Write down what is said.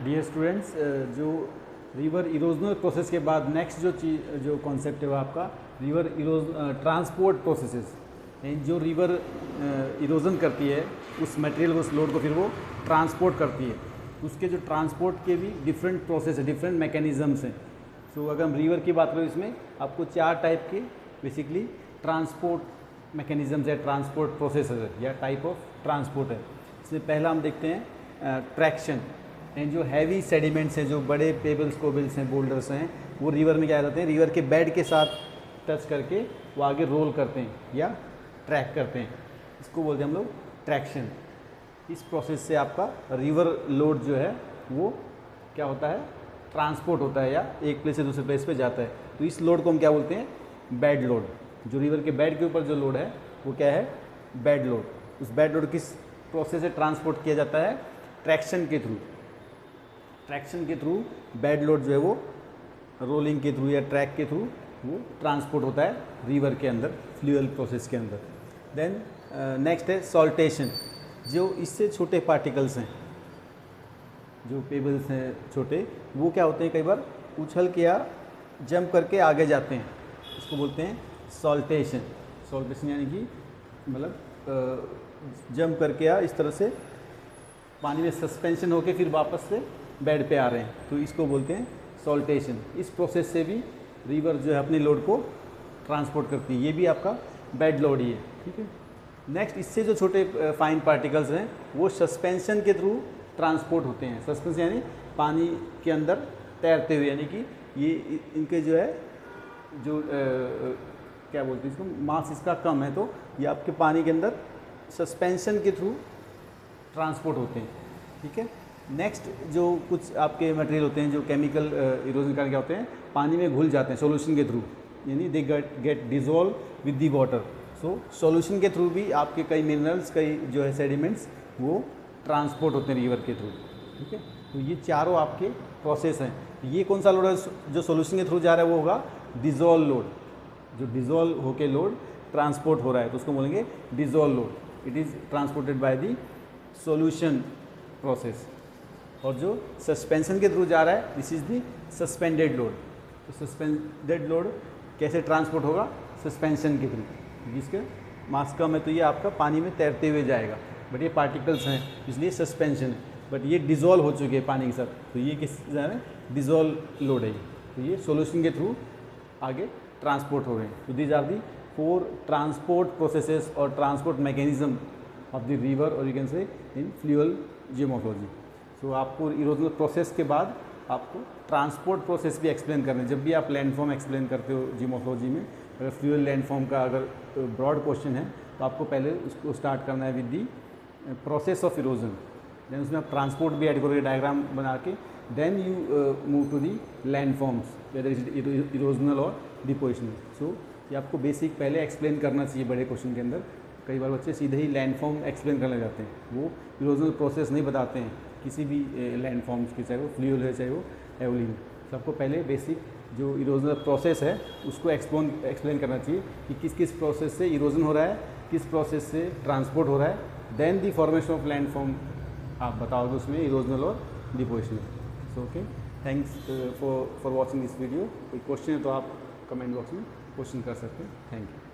Dear students, जो river erosional process के बाद नेक्स्ट जो कॉन्सेप्ट है वो आपका रिवर ट्रांसपोर्ट प्रोसेसेस। जो रिवर इरोजन करती है उस मटेरियल को, उस लोड को फिर वो ट्रांसपोर्ट करती है। उसके जो ट्रांसपोर्ट के भी डिफरेंट प्रोसेस है, डिफरेंट मैकेनिज़म्स हैं। सो अगर हम रिवर की बात करें, इसमें आपको 4 टाइप के बेसिकली ट्रांसपोर्ट मैकेनिज़म्स है, ट्रांसपोर्ट प्रोसेस है या टाइप ऑफ ट्रांसपोर्ट है। इसमें पहला हम देखते हैं ट्रैक्शन। एंड जो हैवी सेडिमेंट्स हैं, जो बड़े पेबल्स कोबल्स हैं, बोल्डर्स हैं, वो रिवर में क्या जाते हैं, रिवर के बेड के साथ टच करके वो आगे रोल करते हैं या ट्रैक करते हैं। इसको बोलते हैं हम लोग ट्रैक्शन। इस प्रोसेस से आपका रिवर लोड जो है वो क्या होता है, ट्रांसपोर्ट होता है या एक प्लेस से दूसरे प्लेस पे जाता है। तो इस लोड को हम क्या बोलते हैं, बेड लोड। जो रिवर के बेड के ऊपर जो लोड है वो क्या है, बेड लोड। उस बेड लोड किस प्रोसेस से ट्रांसपोर्ट किया जाता है, ट्रैक्शन के थ्रू। ट्रैक्शन के थ्रू बेड लोड जो है वो रोलिंग के थ्रू या ट्रैक के थ्रू वो ट्रांसपोर्ट होता है रिवर के अंदर, फ्लूअल प्रोसेस के अंदर। देन नेक्स्ट है सॉल्टेशन। जो इससे छोटे पार्टिकल्स हैं, जो पेबल्स हैं छोटे, वो क्या होते हैं, कई बार उछल के या जंप करके आगे जाते हैं। इसको बोलते हैं सॉल्टेशन। सॉल्टेशन यानी कि मतलब जंप करके या इस तरह से पानी में सस्पेंशन होके फिर वापस से बेड पे आ रहे हैं, तो इसको बोलते हैं सॉल्टेशन। इस प्रोसेस से भी रिवर जो है अपने लोड को ट्रांसपोर्ट करती है। ये भी आपका बेड लोड ही है, ठीक है। नेक्स्ट, इससे जो छोटे फाइन पार्टिकल्स हैं वो सस्पेंशन के थ्रू ट्रांसपोर्ट होते हैं। सस्पेंशन यानी पानी के अंदर तैरते हुए, यानी कि ये इनके जो है जो क्या बोलते हैं इसको, मास इसका कम है, तो ये आपके पानी के अंदर सस्पेंशन के थ्रू ट्रांसपोर्ट होते हैं, ठीक है। नेक्स्ट, जो कुछ आपके मटेरियल होते हैं जो केमिकल इरोजन कारण क्या होते हैं, पानी में घुल जाते हैं सॉल्यूशन के थ्रू, यानी they get dissolve with the water. So solution के थ्रू भी आपके कई मिनरल्स, कई जो है सेडिमेंट्स वो ट्रांसपोर्ट होते हैं रिवर के थ्रू, ठीक है। तो ये चारों आपके प्रोसेस हैं। ये कौन सा लोड है जो सॉल्यूशन के थ्रू जा रहा है, वो होगा डिजोल्व लोड। जो डिजोल्व होके लोड ट्रांसपोर्ट हो रहा है तो उसको बोलेंगे dissolve load. It is transported by the solution process. और जो सस्पेंशन के थ्रू जा रहा है, this is the suspended load. तो सस्पेंडेड लोड कैसे ट्रांसपोर्ट होगा, सस्पेंशन के थ्रू। जिसके मास कम है तो ये आपका पानी में तैरते हुए जाएगा, बट ये पार्टिकल्स हैं इसलिए सस्पेंशन है, बट ये डिजोल्व हो चुके हैं पानी के साथ, तो ये किस जा रहे हैं, डिजोल्व लोड है। तो ये सॉल्यूशन के थ्रू आगे ट्रांसपोर्ट हो रहे हैं। तो these are the 4 transport processes और transport mechanism of the river, और you can say in फ्लूअल geomorphology. सो आपको इरोजनल प्रोसेस के बाद आपको ट्रांसपोर्ट प्रोसेस भी एक्सप्लेन करना है। जब भी आप लैंडफॉर्म एक्सप्लेन करते हो जियोमोर्फोलॉजी में, अगर फ्लूअल लैंडफॉर्म का अगर ब्रॉड क्वेश्चन है तो आपको पहले उसको स्टार्ट करना है with the process of erosion. Then उसमें आप ट्रांसपोर्ट भी ऐड करोगे डायग्राम बना के, then you move to the landforms, whether is erosional और डिपोजिशनल। सो ये आपको बेसिक पहले एक्सप्लेन करना चाहिए बड़े क्वेश्चन के अंदर। कई बार बच्चे सीधे ही लैंडफॉर्म एक्सप्लेन करने जाते हैं, वो इरोजनल प्रोसेस नहीं बताते हैं किसी भी लैंडफॉर्म्स की, चाहे वो फ्लूअल है चाहे वो एवोलिन। सबको पहले बेसिक जो इरोजनल प्रोसेस है उसको एक्सप्लेन करना चाहिए कि किस किस प्रोसेस से इरोजन हो रहा है, किस प्रोसेस से ट्रांसपोर्ट हो रहा है। Then the formation of landform आप बताओगे उसमें इरोजनल और depositional. So okay, thanks for watching this video. कोई क्वेश्चन है तो आप कमेंट बॉक्स में क्वेश्चन कर सकते हैं। Thank you.